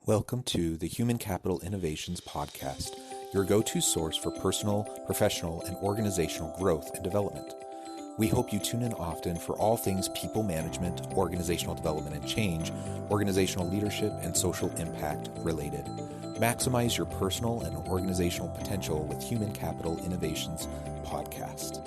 Welcome to the Human Capital Innovations Podcast, your go-to source for personal, professional, and organizational growth and development. We hope you tune in often for all things people management, organizational development and change, organizational leadership, and social impact related. Maximize your personal and organizational potential with Human Capital Innovations Podcast.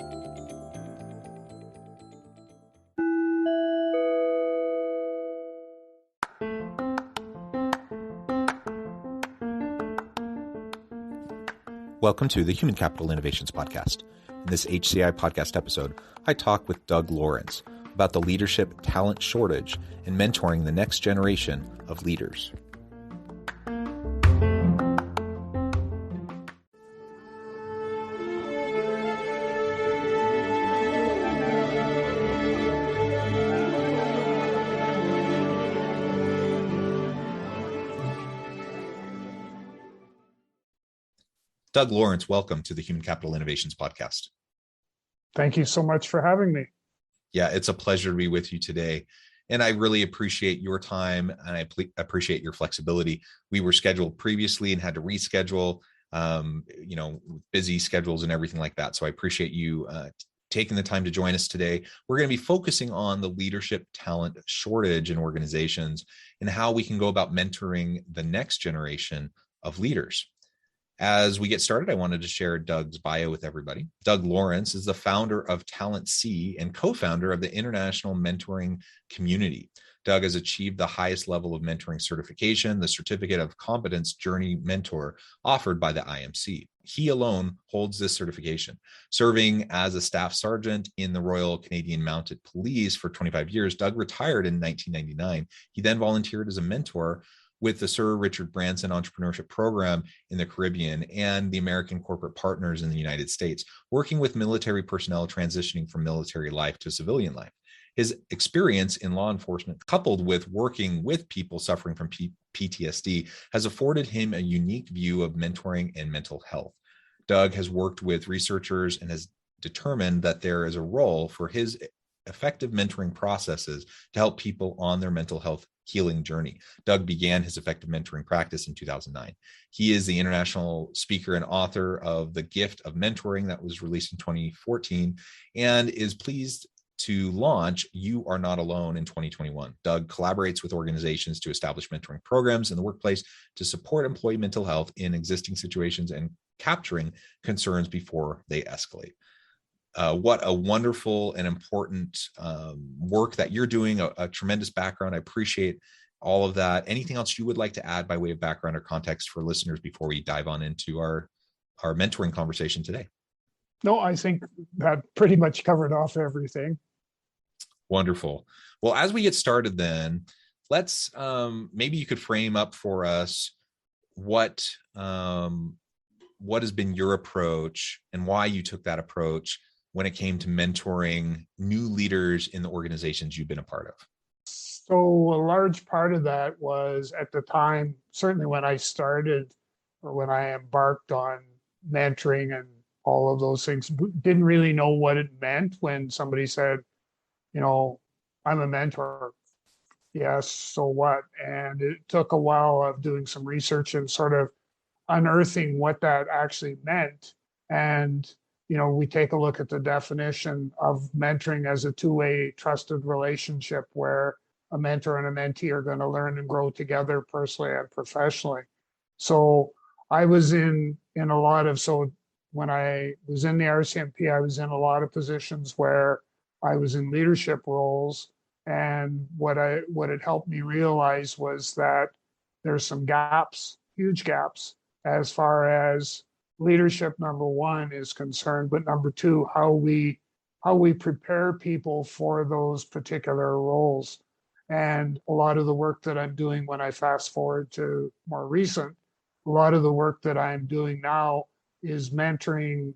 Welcome to the Human Capital Innovations Podcast. In this HCI podcast episode, I talk with Doug Lawrence about the leadership talent shortage and mentoring the next generation of leaders. Doug Lawrence, welcome to the Human Capital Innovations Podcast. Thank you so much for having me. Yeah, it's a pleasure to be with you today. And I really appreciate your time and I appreciate your flexibility. We were scheduled previously and had to reschedule, busy schedules and everything like that. So I appreciate you taking the time to join us today. We're going to be focusing on the leadership talent shortage in organizations and how we can go about mentoring the next generation of leaders. As we get started, I wanted to share Doug's bio with everybody. Doug Lawrence is the founder of Talent C and co-founder of the International Mentoring Community. Doug has achieved the highest level of mentoring certification, the Certificate of Competence Journey Mentor, offered by the IMC. He alone holds this certification. Serving as a staff sergeant in the Royal Canadian Mounted Police for 25 years, Doug retired in 1999. He then volunteered as a mentor with the Sir Richard Branson Entrepreneurship Program in the Caribbean and the American Corporate Partners in the United States, working with military personnel transitioning from military life to civilian life. His experience in law enforcement, coupled with working with people suffering from PTSD, has afforded him a unique view of mentoring and mental health. Doug has worked with researchers and has determined that there is a role for his effective mentoring processes to help people on their mental health healing journey. Doug began his effective mentoring practice in 2009. He is the international speaker and author of The Gift of Mentoring that was released in 2014 and is pleased to launch You Are Not Alone in 2021. Doug collaborates with organizations to establish mentoring programs in the workplace to support employee mental health in existing situations and capturing concerns before they escalate. What a wonderful and important work that you're doing, a tremendous background. I appreciate all of that. Anything else you would like to add by way of background or context for listeners before we dive on into our mentoring conversation today? No, I think that pretty much covered off everything. Wonderful. Well, as we get started then, let's maybe you could frame up for us what has been your approach and why you took that approach when it came to mentoring new leaders in the organizations you've been a part of? So a large part of that was at the time, certainly when I started or when I embarked on mentoring and all of those things, didn't really know what it meant when somebody said, I'm a mentor. Yes, so what? And it took a while of doing some research and sort of unearthing what that actually meant. And we take a look at the definition of mentoring as a two-way trusted relationship where a mentor and a mentee are going to learn and grow together personally and professionally. So I was in a lot of, so when I was in the RCMP, I was in a lot of positions where I was in leadership roles. And what it helped me realize was that there's some gaps, huge gaps, as far as leadership, number one, is concerned, but number two, how we prepare people for those particular roles. And a lot of the work that I'm doing when I fast forward to more recent, a lot of the work that I'm doing now is mentoring.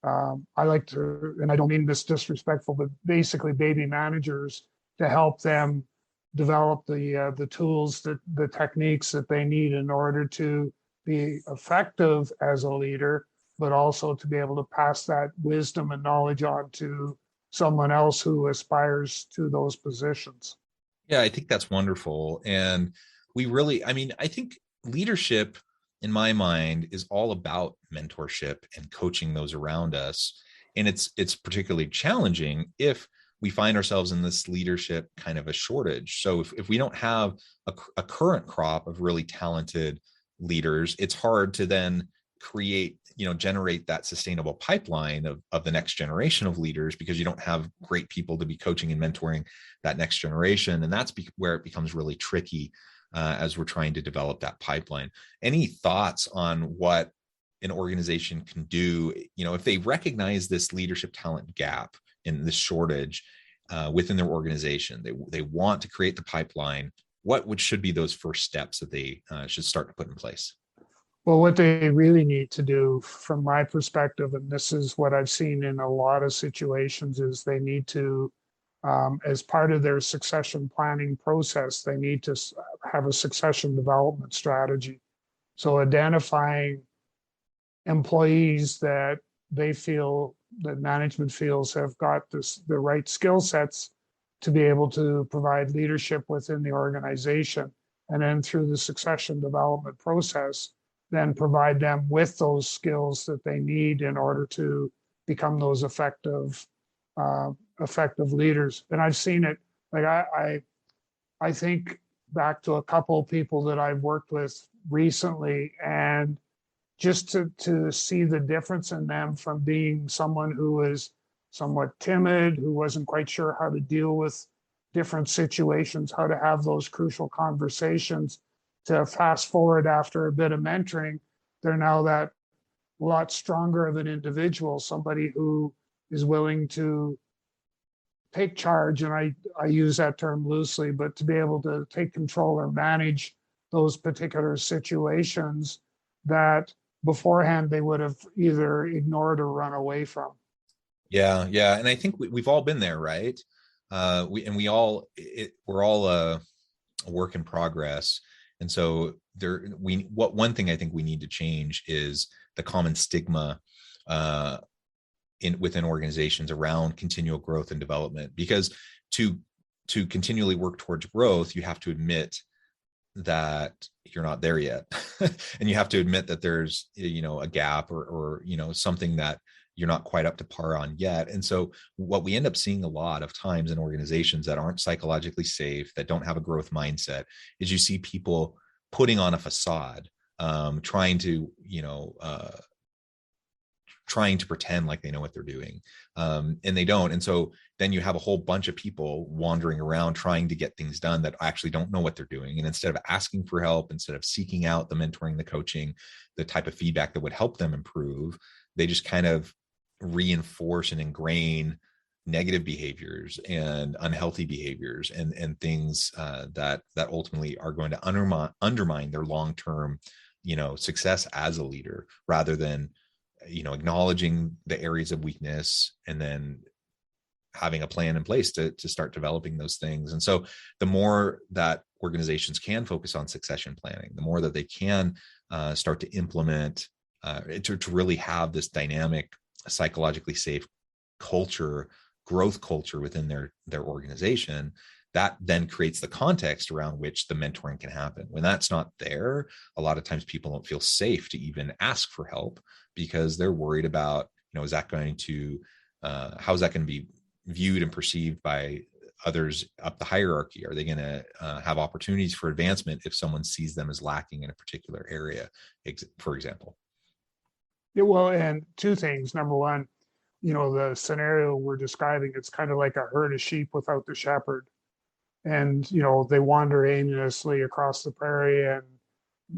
I like to, and I don't mean this disrespectful, but basically baby managers to help them develop the tools, the techniques that they need in order to be effective as a leader, but also to be able to pass that wisdom and knowledge on to someone else who aspires to those positions. Yeah, I think that's wonderful. And we really, I mean, I think leadership in my mind is all about mentorship and coaching those around us. And it's particularly challenging if we find ourselves in this leadership kind of a shortage. So if we don't have a current crop of really talented leaders, it's hard to then create, generate that sustainable pipeline of the next generation of leaders, because you don't have great people to be coaching and mentoring that next generation. And that's where it becomes really tricky as we're trying to develop that pipeline. Any thoughts on what an organization can do, if they recognize this leadership talent gap in this shortage within their organization, they want to create the pipeline, what should be those first steps that they should start to put in place? Well, what they really need to do, from my perspective, and this is what I've seen in a lot of situations, is they need to, as part of their succession planning process, they need to have a succession development strategy. So identifying employees that they feel, that management feels have got the right skill sets to be able to provide leadership within the organization. And then through the succession development process, then provide them with those skills that they need in order to become those effective leaders. And I've seen it, like I think back to a couple of people that I've worked with recently, and just to see the difference in them from being someone who was somewhat timid, who wasn't quite sure how to deal with different situations, how to have those crucial conversations, to fast forward after a bit of mentoring, they're now that lot stronger of an individual, somebody who is willing to take charge. And I use that term loosely, but to be able to take control or manage those particular situations that beforehand they would have either ignored or run away from. Yeah, yeah, and I think we've all been there, right? We're all a work in progress. And so one thing I think we need to change is the common stigma within organizations around continual growth and development, because to continually work towards growth, you have to admit that you're not there yet. And you have to admit that there's, a gap or something that you're not quite up to par on yet. And so what we end up seeing a lot of times in organizations that aren't psychologically safe, that don't have a growth mindset, is you see people putting on a facade, trying to pretend like they know what they're doing, and they don't. And so then you have a whole bunch of people wandering around trying to get things done that actually don't know what they're doing. And instead of asking for help, instead of seeking out the mentoring, the coaching, the type of feedback that would help them improve, they just kind of reinforce and ingrain negative behaviors and unhealthy behaviors and things that ultimately are going to undermine their long-term success as a leader, rather than acknowledging the areas of weakness and then having a plan in place to start developing those things. And so the more that organizations can focus on succession planning, the more that they can start to implement to really have this dynamic, psychologically safe culture, growth culture within their organization, that then creates the context around which the mentoring can happen. When that's not there, a lot of times people don't feel safe to even ask for help, because they're worried about, is that going to, how is that going to be viewed and perceived by others up the hierarchy? Are they going to have opportunities for advancement if someone sees them as lacking in a particular area, for example? Yeah, well, and two things. Number one, the scenario we're describing, it's kind of like a herd of sheep without the shepherd. And, they wander aimlessly across the prairie,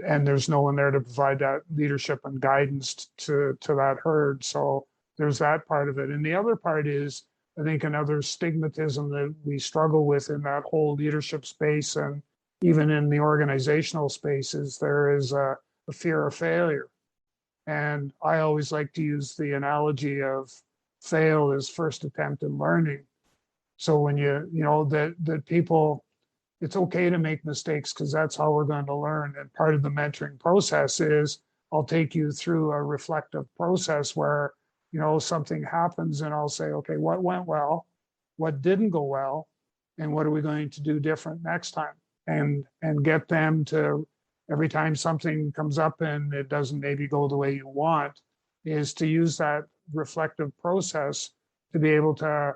and there's no one there to provide that leadership and guidance to that herd. So there's that part of it. And the other part is, I think, another stigmatism that we struggle with in that whole leadership space, and even in the organizational spaces, there is a fear of failure. And I always like to use the analogy of fail is first attempt in learning. So when that people, it's okay to make mistakes, because that's how we're going to learn. And part of the mentoring process is I'll take you through a reflective process where, something happens and I'll say, okay, what went well? What didn't go well? And what are we going to do different next time? and get them to, every time something comes up and it doesn't maybe go the way you want, is to use that reflective process to be able to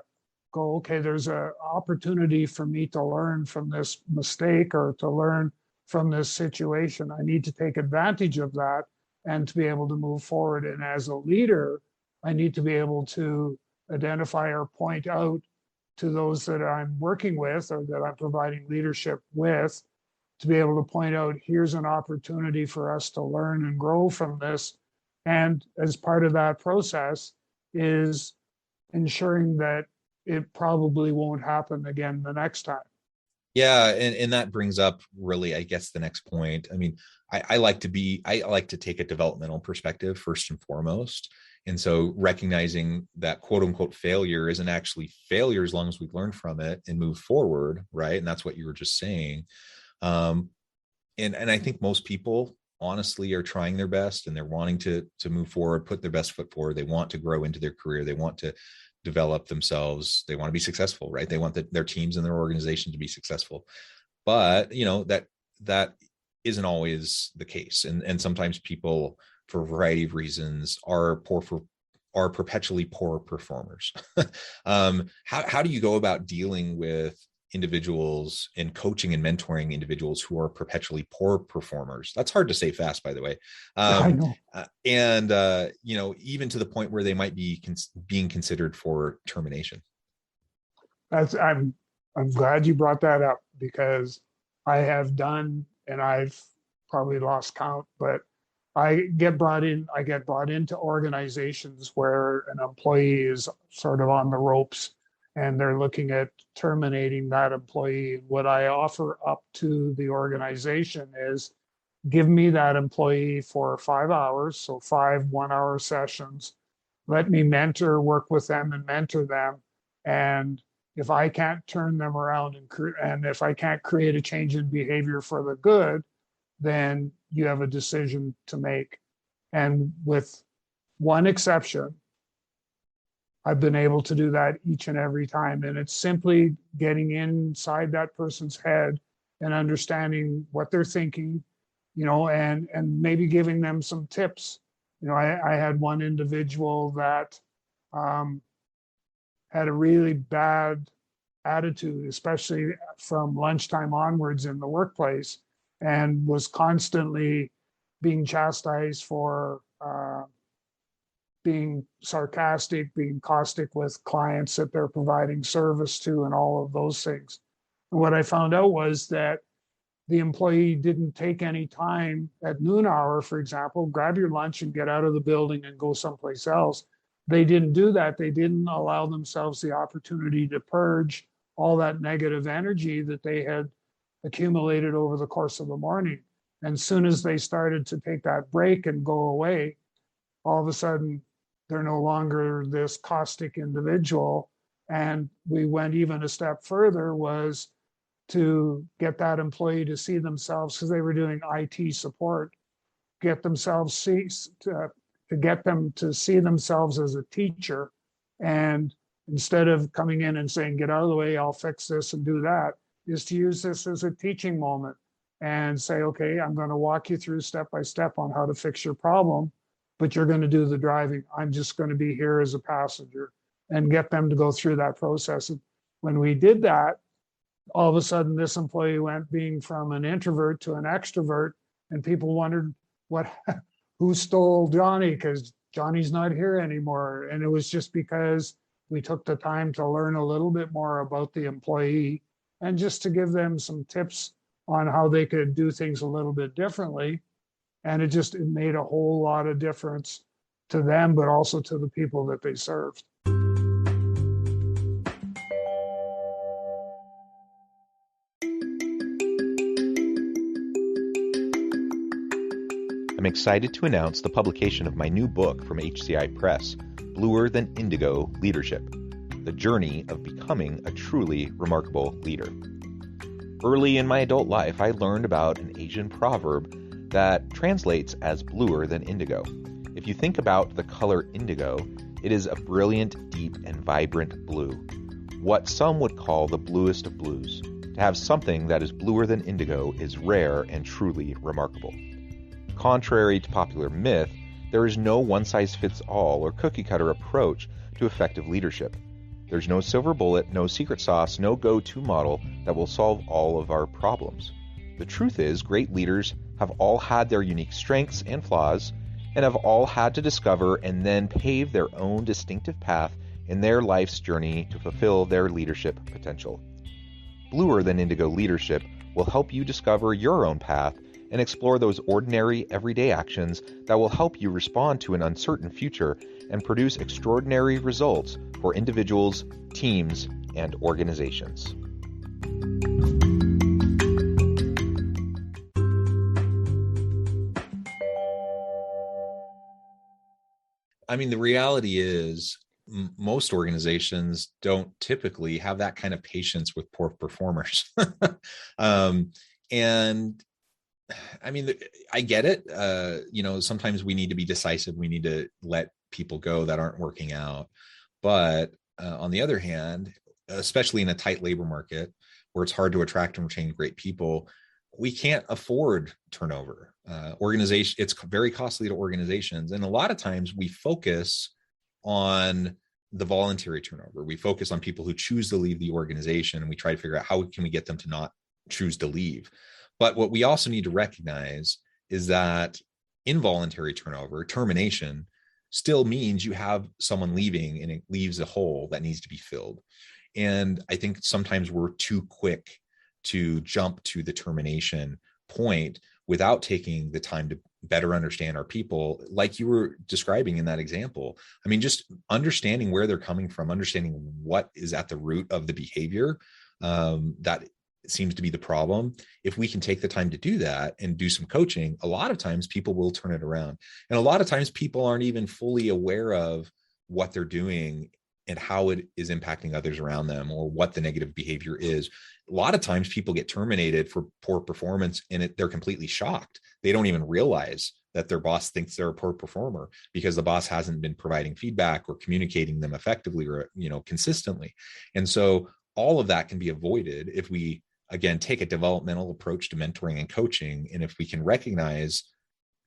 go, okay, there's an opportunity for me to learn from this mistake or to learn from this situation. I need to take advantage of that and to be able to move forward. And as a leader, I need to be able to identify or point out to those that I'm working with or that I'm providing leadership with, to be able to point out, here's an opportunity for us to learn and grow from this. And as part of that process is ensuring that it probably won't happen again the next time. Yeah, and that brings up really, I guess, the next point. I mean, I like to take a developmental perspective first and foremost. And so recognizing that quote unquote failure isn't actually failure as long as we've learned from it and move forward, right? And that's what you were just saying. And I think most people honestly are trying their best and they're wanting to move forward, put their best foot forward. They want to grow into their career. They want to develop themselves. They want to be successful, right? They want their teams and their organization to be successful. But that isn't always the case. And sometimes people, for a variety of reasons, are perpetually poor performers. How do you go about dealing with individuals and coaching and mentoring individuals who are perpetually poor performers? That's hard to say fast, by the way. I know. Even to the point where they might be being considered for termination. I'm glad you brought that up, because I have done, and I've probably lost count, but I get brought into organizations where an employee is sort of on the ropes and they're looking at terminating that employee. What I offer up to the organization is, give me that employee for 5 hours, so 5 1-hour sessions. Let me work with them and mentor them. And if I can't turn them around and if I can't create a change in behavior for the good, then you have a decision to make. And with one exception, I've been able to do that each and every time. And it's simply getting inside that person's head and understanding what they're thinking, and maybe giving them some tips. I had one individual that had a really bad attitude, especially from lunchtime onwards in the workplace, and was constantly being chastised for being sarcastic, being caustic with clients that they're providing service to, and all of those things. And what I found out was that the employee didn't take any time at noon hour, for example, grab your lunch and get out of the building and go someplace else. They didn't do that. They didn't allow themselves the opportunity to purge all that negative energy that they had accumulated over the course of the morning. And as soon as they started to take that break and go away, all of a sudden, they're no longer this caustic individual. And we went even a step further, was to get that employee to see themselves, because they were doing IT support, to get them to see themselves as a teacher. And instead of coming in and saying, get out of the way, I'll fix this and do that, is to use this as a teaching moment and say, okay, I'm going to walk you through step by step on how to fix your problem, but you're going to do the driving. I'm just going to be here as a passenger, and get them to go through that process. And when we did that, all of a sudden this employee went being from an introvert to an extrovert, and people wondered who stole Johnny, because Johnny's not here anymore. And it was just because we took the time to learn a little bit more about the employee, and just to give them some tips on how they could do things a little bit differently. And it made a whole lot of difference to them, but also to the people that they served. I'm excited to announce the publication of my new book from HCI Press, Bluer Than Indigo Leadership: The Journey of Becoming a Truly Remarkable Leader. Early in my adult life, I learned about an Asian proverb that translates as bluer than indigo. If you think about the color indigo, it is a brilliant, deep, and vibrant blue, what some would call the bluest of blues. To have something that is bluer than indigo is rare and truly remarkable. Contrary to popular myth, there is no one-size-fits-all or cookie-cutter approach to effective leadership. There's no silver bullet, no secret sauce, no go-to model that will solve all of our problems. The truth is, great leaders have all had their unique strengths and flaws, and have all had to discover and then pave their own distinctive path in their life's journey to fulfill their leadership potential. Bluer Than Indigo Leadership will help you discover your own path and explore those ordinary, everyday actions that will help you respond to an uncertain future and produce extraordinary results for individuals, teams, and organizations. I mean, the reality is most organizations don't typically have that kind of patience with poor performers. And I mean, I get it. Sometimes we need to be decisive. We need to let people go that aren't working out. But on the other hand, especially in a tight labor market where it's hard to attract and retain great people, we can't afford turnover. It's very costly to organizations. And a lot of times we focus on the voluntary turnover. We focus on people who choose to leave the organization, and we try to figure out how can we get them to not choose to leave. But what we also need to recognize is that involuntary turnover, termination, still means you have someone leaving and it leaves a hole that needs to be filled. And I think sometimes we're too quick to jump to the termination point without taking the time to better understand our people, like you were describing in that example. I mean, just understanding where they're coming from, understanding what is at the root of the behavior that seems to be the problem. If we can take the time to do that and do some coaching, a lot of times people will turn it around. And a lot of times people aren't even fully aware of what they're doing and how it is impacting others around them, or what the negative behavior is. A lot of times people get terminated for poor performance and they're completely shocked. They don't even realize that their boss thinks they're a poor performer because the boss hasn't been providing feedback or communicating them effectively or, consistently. And so all of that can be avoided if we, again, take a developmental approach to mentoring and coaching. And if we can recognize,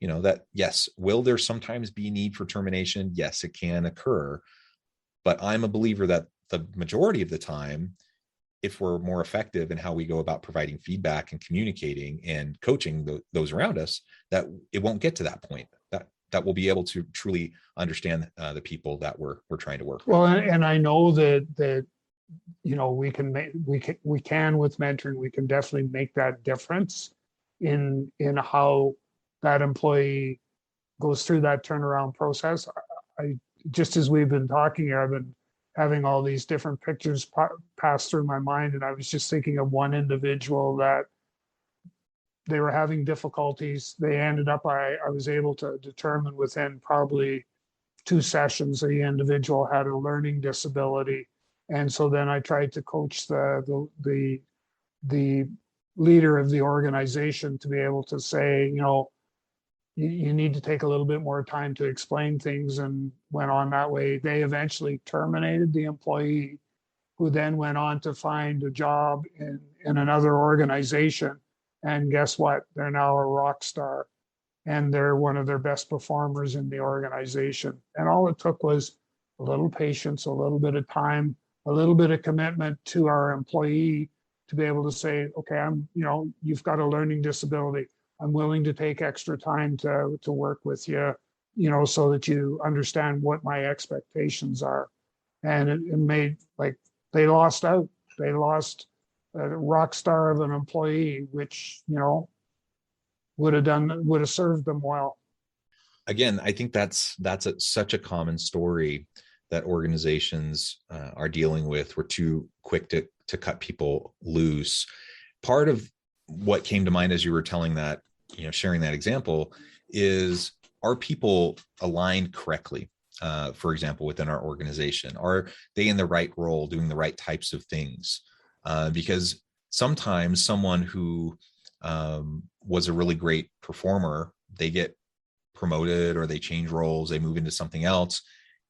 that yes, will there sometimes be need for termination? Yes, it can occur. But I'm a believer that the majority of the time, if we're more effective in how we go about providing feedback and communicating and coaching those around us, that it won't get to that point, that we'll be able to truly understand the people that we're trying to work with. Well, and I know that we can with mentoring, we can definitely make that difference in how that employee goes through that turnaround process. I just as we've been talking here, I've been having all these different pictures pass through my mind, and I was just thinking of one individual that they were having difficulties. They ended up, I was able to determine within probably 2 sessions, the individual had a learning disability. And so then I tried to coach the leader of the organization to be able to say, you need to take a little bit more time to explain things, and went on that way. They eventually terminated the employee, who then went on to find a job in another organization. And guess what? They're now a rock star, and they're one of their best performers in the organization. And all it took was a little patience, a little bit of time, a little bit of commitment to our employee to be able to say, okay, you've got a learning disability. I'm willing to take extra time to work with you, so that you understand what my expectations are. And it made, like, they lost out. They lost a rock star of an employee, which, would have served them well. Again, I think that's such a common story that organizations are dealing with. We're too quick to cut people loose. Part of what came to mind as you were telling that, sharing that example, is, are people aligned correctly? For example, within our organization, are they in the right role, doing the right types of things? Because sometimes someone who was a really great performer, they get promoted or they change roles, they move into something else,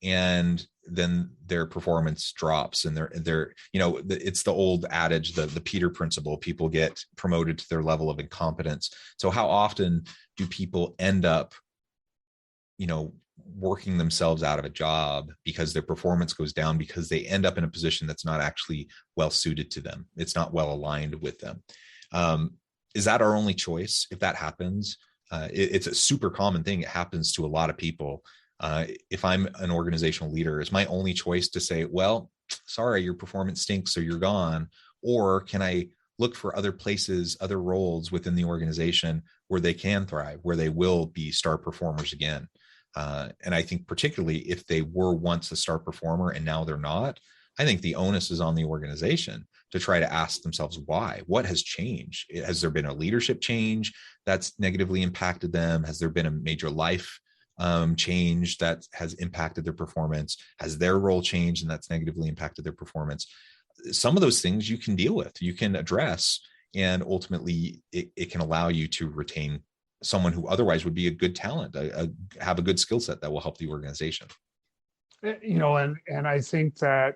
and then their performance drops, and they're it's the old adage, the Peter principle. People get promoted to their level of incompetence. So how often do people end up working themselves out of a job because their performance goes down, because they end up in a position that's not actually well suited to them? It's not well aligned with them. Is that our only choice? If that happens, it's a super common thing. It happens to a lot of people. If I'm an organizational leader, is my only choice to say, well, sorry, your performance stinks, so you're gone? Or can I look for other places, other roles within the organization where they can thrive, where they will be star performers again? And I think particularly if they were once a star performer and now they're not, I think the onus is on the organization to try to ask themselves why. What has changed? Has there been a leadership change that's negatively impacted them? Has there been a major life change that has impacted their performance? Has their role changed and that's negatively impacted their performance? Some of those things you can deal with, you can address, and ultimately it can allow you to retain someone who otherwise would be a good talent, have a good skill set that will help the organization. And I think that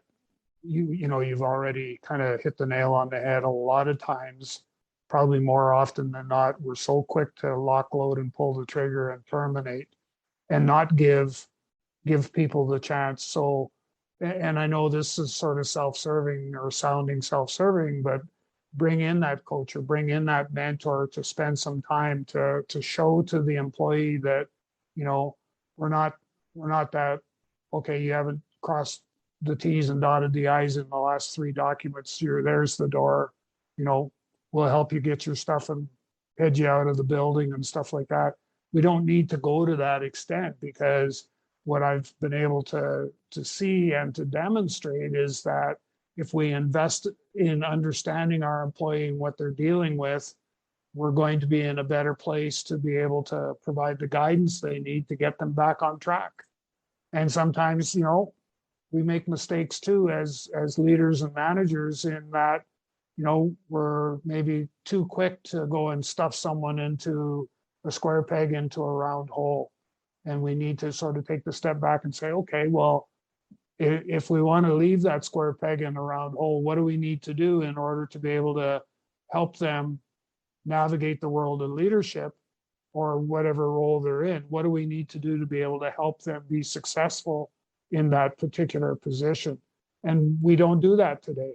you've already kind of hit the nail on the head. A lot of times, probably more often than not, we're so quick to lock, load, and pull the trigger and terminate, and not give people the chance. So, and I know this is sort of self-serving or sounding self-serving, but bring in that coach or bring in that mentor to spend some time to show to the employee that, we're not that, okay, you haven't crossed the T's and dotted the I's in the last 3 documents. There's the door, we'll help you get your stuff and head you out of the building and stuff like that. We don't need to go to that extent, because what I've been able to see and to demonstrate is that if we invest in understanding our employee and what they're dealing with, we're going to be in a better place to be able to provide the guidance they need to get them back on track. And sometimes, we make mistakes too as leaders and managers, in that, we're maybe too quick to go and stuff someone into a square peg into a round hole. And we need to sort of take the step back and say, okay, well, if we want to leave that square peg in a round hole, what do we need to do in order to be able to help them navigate the world of leadership or whatever role they're in? What do we need to do to be able to help them be successful in that particular position? And we don't do that today.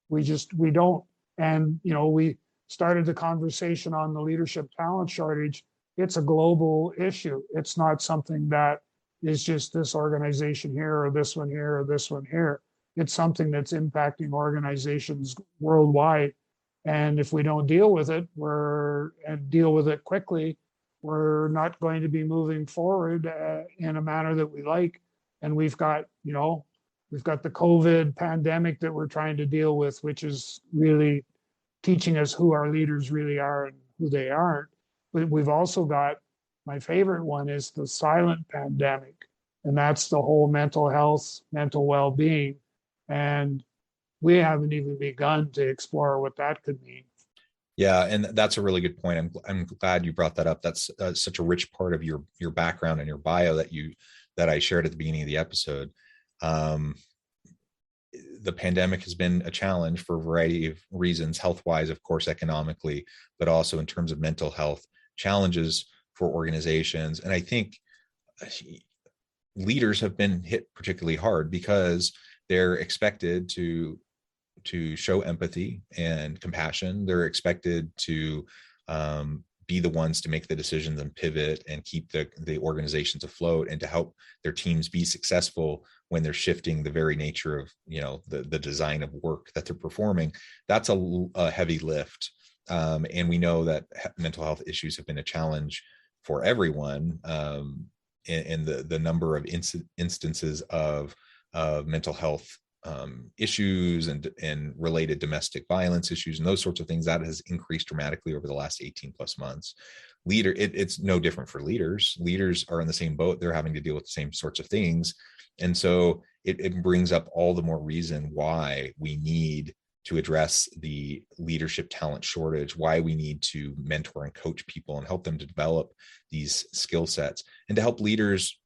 We don't. And, we started the conversation on the leadership talent shortage. It's a global issue. It's not something that is just this organization here or this one here or this one here. It's something that's impacting organizations worldwide. And if we don't deal with it, and deal with it quickly, we're not going to be moving forward in a manner that we like. And we've got the COVID pandemic that we're trying to deal with, which is really teaching us who our leaders really are and who they aren't. But we've also got, my favorite one is the silent pandemic, and that's the whole mental health, mental well-being. And we haven't even begun to explore what that could mean. Yeah, and that's a really good point. I'm glad you brought that up. That's such a rich part of your background and your bio that I shared at the beginning of the episode. The pandemic has been a challenge for a variety of reasons, health-wise, of course, economically, but also in terms of mental health challenges for organizations. And I think leaders have been hit particularly hard because they're expected to show empathy and compassion. They're expected to be the ones to make the decisions and pivot and keep the organizations afloat, and to help their teams be successful when they're shifting the very nature of the design of work that they're performing. That's a heavy lift. And we know that mental health issues have been a challenge for everyone, and the number of instances of mental health issues and related domestic violence issues and those sorts of things, that has increased dramatically over the last 18 plus months. It's no different for leaders. Leaders are in the same boat. They're having to deal with the same sorts of things. And so it brings up all the more reason why we need to address the leadership talent shortage, why we need to mentor and coach people and help them to develop these skill sets, and to help leaders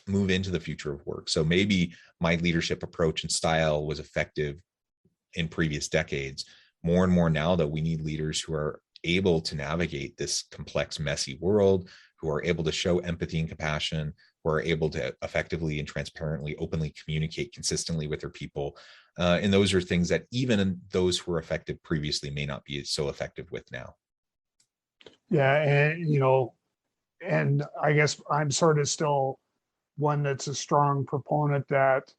move into the future of work. So maybe my leadership approach and style was effective in previous decades. More and more now that we need leaders who are able to navigate this complex, messy world, who are able to show empathy and compassion, who are able to effectively and transparently, openly communicate consistently with their people. And those are things that even those who were effective previously may not be so effective with now. Yeah, and I guess I'm sort of still one that's a strong proponent that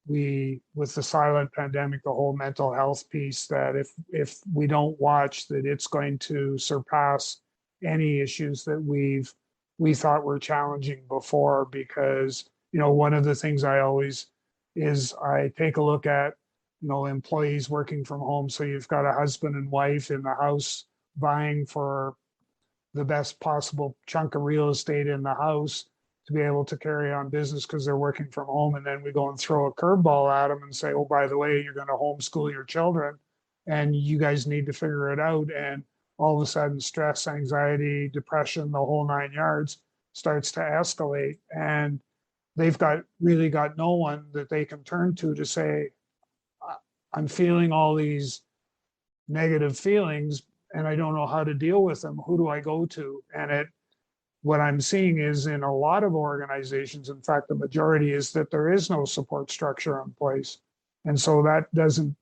with the silent pandemic, the whole mental health piece, that if we don't watch, that it's going to surpass any issues that we thought were challenging before. Because, one of the things I always is I take a look at, employees working from home. So you've got a husband and wife in the house vying for the best possible chunk of real estate in the house to be able to carry on business because they're working from home. And then we go and throw a curveball at them and say, oh, by the way, you're going to homeschool your children and you guys need to figure it out. And all of a sudden, stress, anxiety, depression, the whole 9 yards starts to escalate. And they've really got no one that they can turn to say, I'm feeling all these negative feelings and I don't know how to deal with them. Who do I go to? And what I'm seeing is in a lot of organizations, in fact, the majority, is that there is no support structure in place. And so that doesn't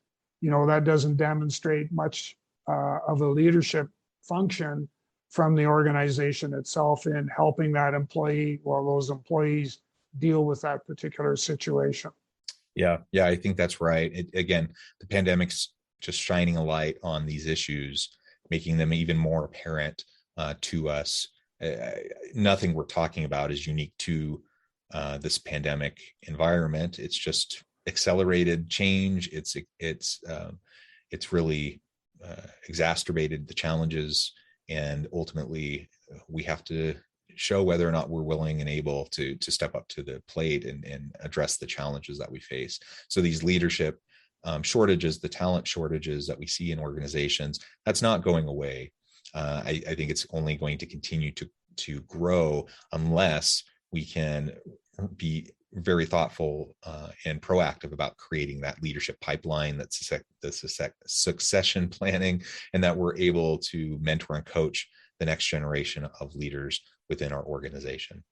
demonstrate much of a leadership function from the organization itself in helping that employee or those employees deal with that particular situation. Yeah, I think that's right. Again, the pandemic's just shining a light on these issues, making them even more apparent to us. Nothing we're talking about is unique to this pandemic environment. It's just accelerated change. It's really exacerbated the challenges, and ultimately we have to show whether or not we're willing and able to step up to the plate and address the challenges that we face. So these leadership shortages, the talent shortages that we see in organizations, that's not going away. I think it's only going to continue to grow unless we can be very thoughtful and proactive about creating that leadership pipeline, that's the succession planning, and that we're able to mentor and coach the next generation of leaders within our organization.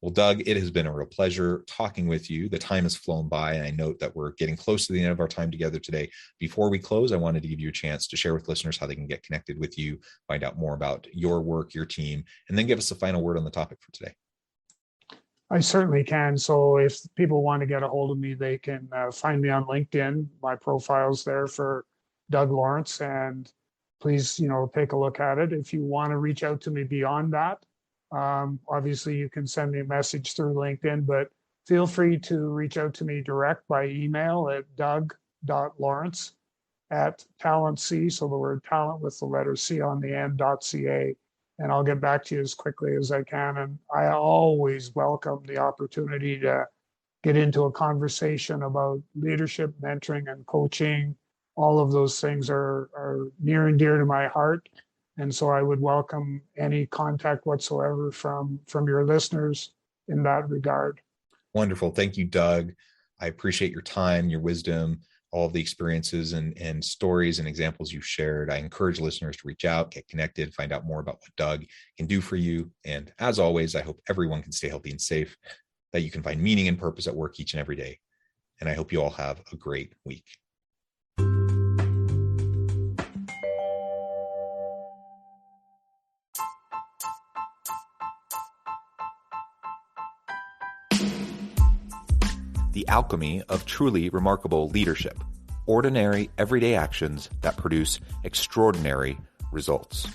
Well, Doug, it has been a real pleasure talking with you. The time has flown by, and I note that we're getting close to the end of our time together today. Before we close, I wanted to give you a chance to share with listeners how they can get connected with you, find out more about your work, your team, and then give us a final word on the topic for today. I certainly can. So if people want to get a hold of me, they can find me on LinkedIn. My profile's there for Doug Lawrence, and please, take a look at it. If you want to reach out to me beyond that, obviously you can send me a message through LinkedIn, but feel free to reach out to me direct by email at doug.lawrence@talentc, so the word talent with the letter C on the end, .ca, and I'll get back to you as quickly as I can. And I always welcome the opportunity to get into a conversation about leadership, mentoring, and coaching. All of those things are near and dear to my heart. And so I would welcome any contact whatsoever from your listeners in that regard. Wonderful. Thank you, Doug. I appreciate your time, your wisdom, all of the experiences and stories and examples you've shared. I encourage listeners to reach out, get connected, find out more about what Doug can do for you. And as always, I hope everyone can stay healthy and safe, that you can find meaning and purpose at work each and every day. And I hope you all have a great week. The alchemy of truly remarkable leadership. Ordinary, everyday actions that produce extraordinary results.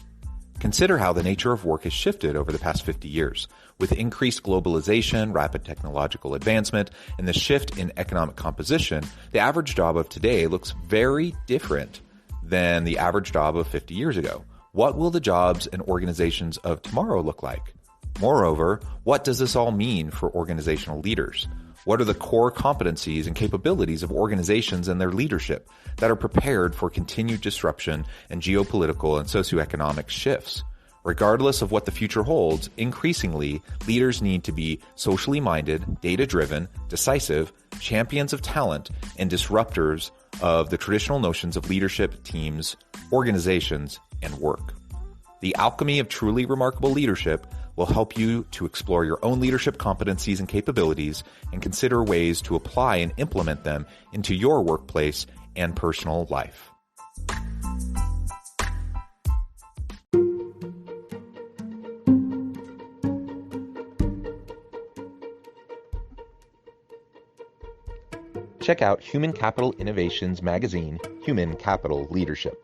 Consider how the nature of work has shifted over the past 50 years. With increased globalization, rapid technological advancement, and the shift in economic composition, the average job of today looks very different than the average job of 50 years ago. What will the jobs and organizations of tomorrow look like? Moreover, what does this all mean for organizational leaders? What are the core competencies and capabilities of organizations and their leadership that are prepared for continued disruption and geopolitical and socioeconomic shifts? Regardless of what the future holds, increasingly, leaders need to be socially minded, data-driven, decisive, champions of talent, and disruptors of the traditional notions of leadership, teams, organizations, and work. The alchemy of truly remarkable leadership will help you to explore your own leadership competencies and capabilities and consider ways to apply and implement them into your workplace and personal life. Check out Human Capital Innovations magazine, Human Capital Leadership.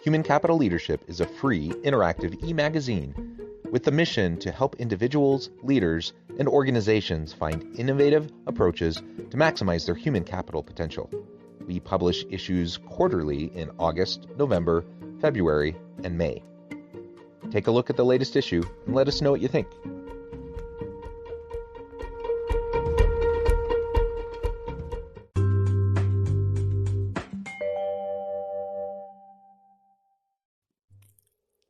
Human Capital Leadership is a free, interactive e-magazine with the mission to help individuals, leaders, and organizations find innovative approaches to maximize their human capital potential. We publish issues quarterly in August, November, February, and May. Take a look at the latest issue and let us know what you think.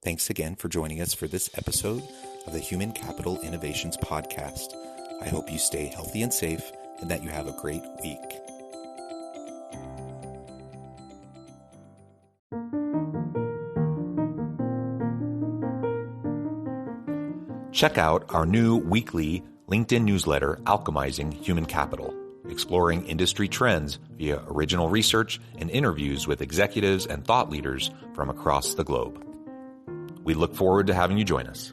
Thanks again for joining us for this episode of the Human Capital Innovations Podcast. I hope you stay healthy and safe and that you have a great week. Check out our new weekly LinkedIn newsletter, Alchemizing Human Capital, exploring industry trends via original research and interviews with executives and thought leaders from across the globe. We look forward to having you join us.